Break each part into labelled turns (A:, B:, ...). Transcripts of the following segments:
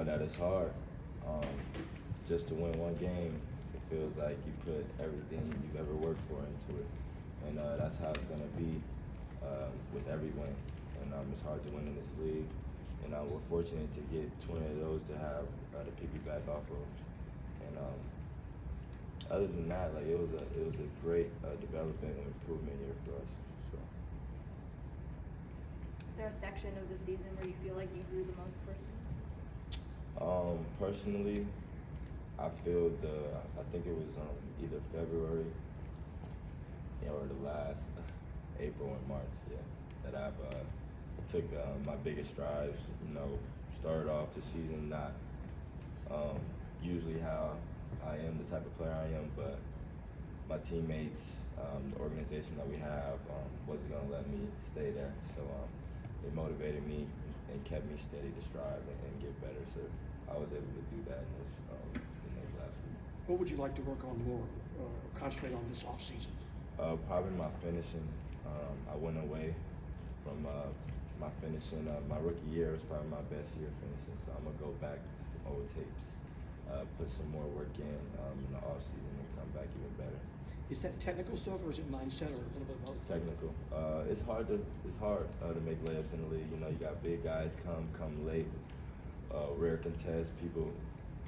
A: That is hard. Um, just to win one game, it feels like you put everything you've ever worked for into it, and that's how it's gonna be with every win. And it's hard to win in this league, and we're fortunate to get 20 of those to have to piggyback off of. And other than that, like it was a great development and improvement year for us. So.
B: Is there a section of the season where you feel like you grew the most personally?
A: Personally, I feel I think it was either February or the last April and March, yeah, that I've took my biggest strides. You know, started off the season not usually how I am, the type of player I am, but my teammates, the organization that we have, wasn't gonna let me stay there. So it motivated me and kept me steady to strive and get better. So I was able to do that in those last season.
C: What would you like to work on more, concentrate on this offseason?
A: Probably my finishing. I went away from my finishing. My rookie year was probably my best year finishing, so I'm gonna go back to some old tapes, put some more work in the off season, and come back even better.
C: Is that technical stuff or is it mindset or a little bit of both?
A: Technical. It's hard to make layups in the league. You know, you got big guys come late, rare contest, people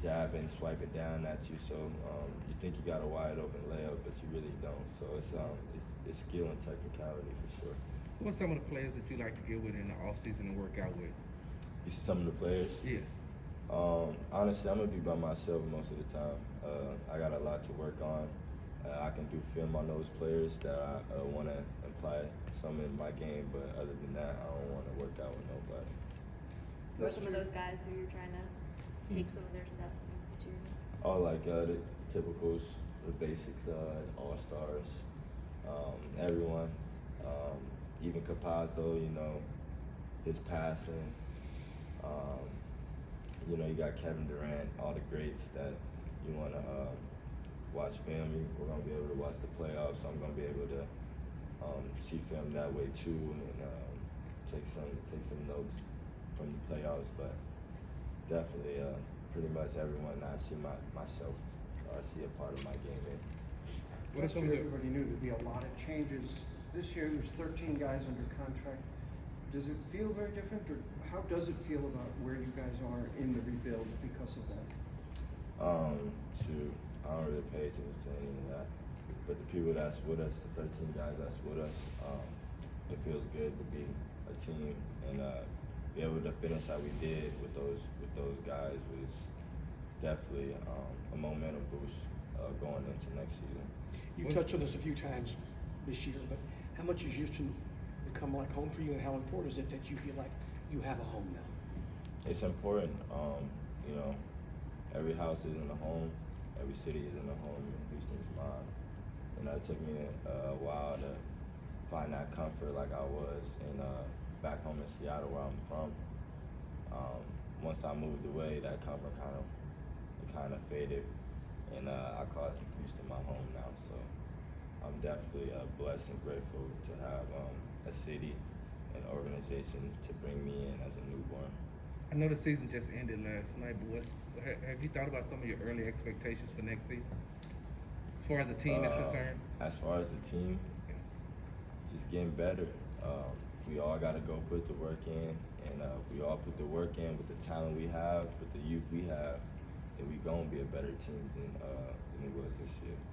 A: jab and swipe it down at you. So you think you got a wide open layup, but you really don't. So it's skill and technicality for sure.
D: Who are some of the players that you like to get with in the off season and work out with?
A: You see some of the players?
D: Yeah.
A: Honestly, I'm gonna be by myself most of the time. I got a lot to work on. I can do film on those players that I want to apply some in my game, but other than that, I don't want to work out with nobody.
B: Who are some of those guys who you're trying to take some of their stuff and put your
A: All like the typicals, the basics, all-stars, everyone. Even Capazzo, you know, his passing. You know, you got Kevin Durant, all the greats that you want to watch film. We're going to be able to watch the playoffs, so I'm going to be able to see film that way too, and take some notes from the playoffs. But definitely, pretty much everyone I see myself, or I see a part of my game in.
C: Last year, everybody knew there'd be a lot of changes. This year, there's 13 guys under contract. Does it feel very different, or how does it feel about where you guys are in the rebuild because of that?
A: Shoot, I don't really pay attention to any of that. But the people that's with us, the 13 guys that's with us, it feels good to be a team and be able to finish how we did with those guys was definitely a momentum boost going into next season.
C: You touched on this a few times this year, but how much has Houston become like home for you, and how important is it that you feel like you have a home now?
A: It's important. You know, every house isn't a home, every city isn't a home, and Houston's mine. And it took me a while to find that comfort like I was back home in Seattle where I'm from. Once I moved away, that comfort kind of faded, and I call Houston my home now. So I'm definitely blessed and grateful to have a city, an organization to bring me in as a newborn.
D: I know the season just ended last night, but have you thought about some of your early expectations for next season? As far as the team is concerned?
A: As far as the team, just getting better. We all got to go put the work in, and if we all put the work in with the talent we have, with the youth we have, then we gonna be a better team than it was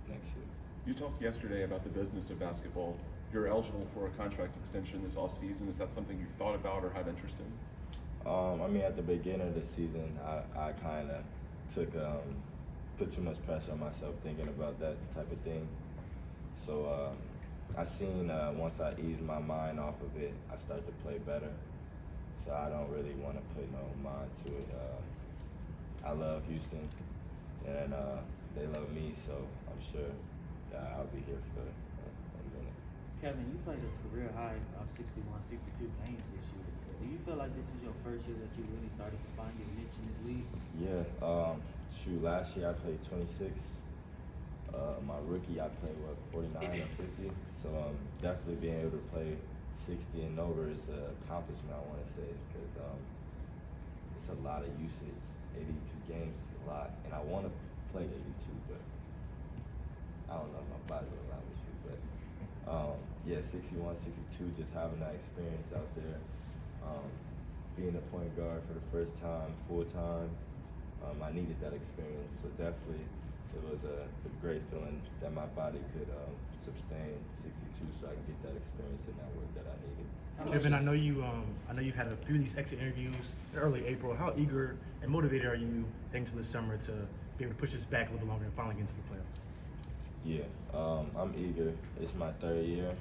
A: next year.
E: You talked yesterday about the business of basketball. You're eligible for a contract extension this offseason. Is that something you've thought about or had interest in?
A: I mean, at the beginning of the season, I kind of put too much pressure on myself thinking about that type of thing. So I seen once I eased my mind off of it, I start to play better. So I don't really want to put no mind to it. I love Houston, and they love me, so I'm sure that I'll be here for a minute.
F: Kevin, you played a career high 61, 62 games this year. Do you feel like this is your first year that you really started to find your niche in this league?
A: Yeah, last year I played 26. My rookie, I played 49 or 50. So definitely being able to play 60 and over is an accomplishment, I want to say, because it's a lot of usage. 82 games is a lot, and I want to play 82, but I don't know if my body will allow me to. But yeah, 61, 62, just having that experience out there, being a point guard for the first time, full time. I needed that experience, so definitely it was a great feeling that my body could sustain 62, so I could get that experience and that work that I needed.
G: Kevin, I know you've had a few of these exit interviews in early April. How eager and motivated are you heading to the summer to be able to push this back a little longer and finally get into the playoffs?
A: Yeah, I'm eager. It's my third year.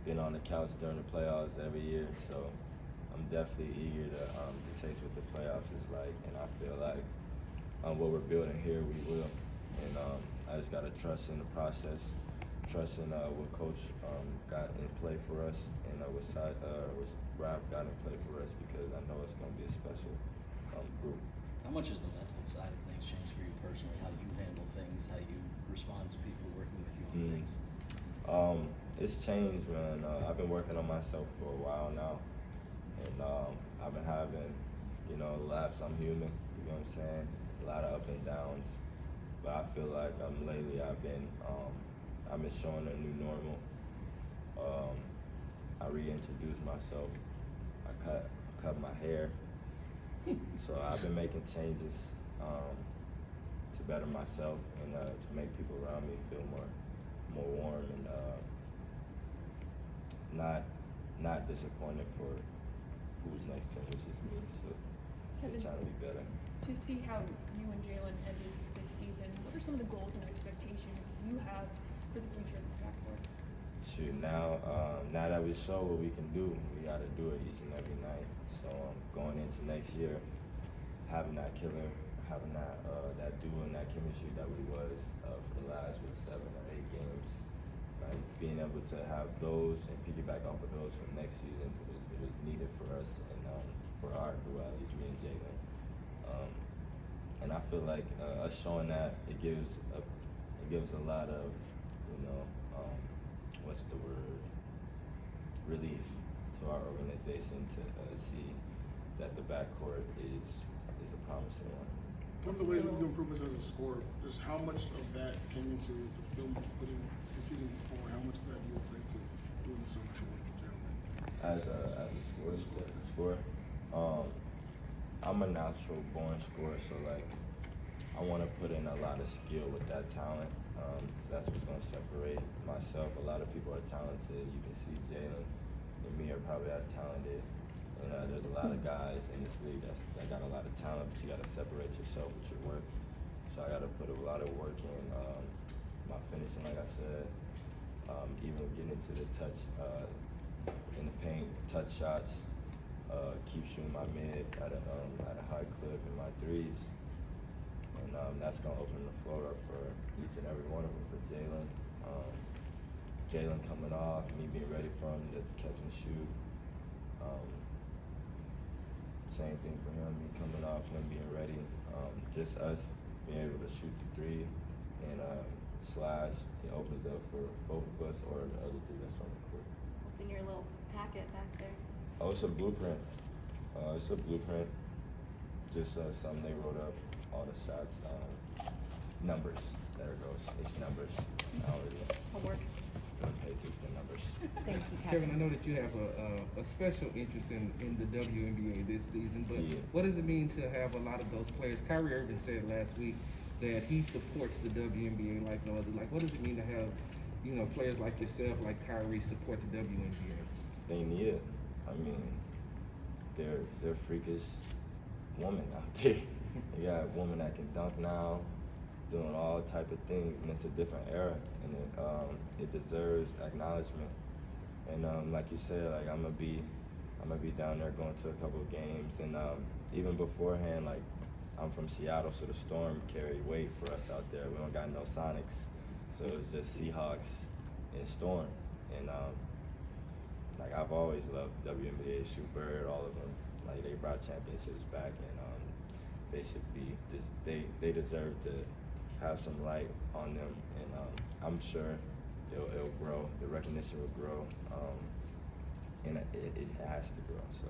A: Been on the couch during the playoffs every year, so I'm definitely eager to taste what the playoffs is like, and I feel like what we're building here, we will. And I just gotta trust in the process, trust in what Coach got in play for us, and what Ralph got in play for us, because I know it's gonna be a special group.
H: How much has the mental side of things changed for you personally? How you handle things, how you respond to people working with you on things?
A: It's changed, man. I've been working on myself for a while now, and I've been having, laps. I'm human, you know what I'm saying? A lot of up and downs, but I feel like lately I've been showing a new normal. I reintroduced myself. I cut my hair, so I've been making changes to better myself and to make people around me feel more warm and not disappointed for who's next to him, which is me. So
I: Kevin,
A: we're trying to be better.
I: to see how you and Jalen ended this season, what are some of the goals and expectations you have for the future of this backcourt?
A: Shoot, now that we show what we can do, we got to do it each and every night. So going into next year, having that killer, having that duo and that chemistry that we was for the last 7 or 8 games, like being able to have those and piggyback off of those for next season, it was needed for us and for our duo, at least me and Jalen. And I feel like us showing that it gives a lot of what's the word, relief to our organization to see that the backcourt is a promising one.
J: One of the ways that you improve us as a scorer, just how much of that came into the film you put in the season before, how much of that you would like to do in the summer to work with Jalen?
A: As a scorer, I'm a natural born scorer, so like I want to put in a lot of skill with that talent. 'Cause that's what's going to separate myself. A lot of people are talented. You can see Jalen and me are probably as talented. And there's a lot of guys in this league that got a lot of talent, but you got to separate yourself with your work. So I got to put a lot of work in my finishing, like I said, even getting into the touch in the paint, touch shots, keep shooting my mid at a high clip in my threes. And that's going to open the floor up for each and every one of them, for Jalen. Jalen coming off, me being ready for him to catch and shoot. Same thing for him, me coming off, him being ready. Just us being able to shoot the three and slash, it opens up for both of us or the other three that's on the court.
B: What's in your little packet back there?
A: Oh, it's a blueprint. Just something they wrote up, all the shots, numbers. There it goes. It's numbers. I don't really
B: Homework.
A: pay attention to numbers.
I: Thank you,
D: Kevin, I know that you have a special interest in the WNBA this season, but
A: Yeah.
D: what does it mean to have a lot of those players? Kyrie Irving said last week that he supports the WNBA like no other. Like, what does it mean to have, players like yourself, like Kyrie, support the WNBA?
A: They need it. I mean, they're freakish women out there. You got women that can dunk now, doing all type of things, and it's a different era, and it deserves acknowledgement. And like you said, like I'm gonna be down there going to a couple of games, and even beforehand, like I'm from Seattle, so the Storm carried weight for us out there. We don't got no Sonics, so it was just Seahawks and Storm, and like I've always loved WNBA, Sue Bird, all of them. Like they brought championships back, and they should be they deserve to have some light on them, and I'm sure it'll grow. The recognition will grow, and it has to grow. So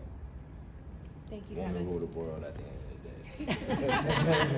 I: Thank you,
A: Want to
I: Kevin.
A: rule the world at the end of the day.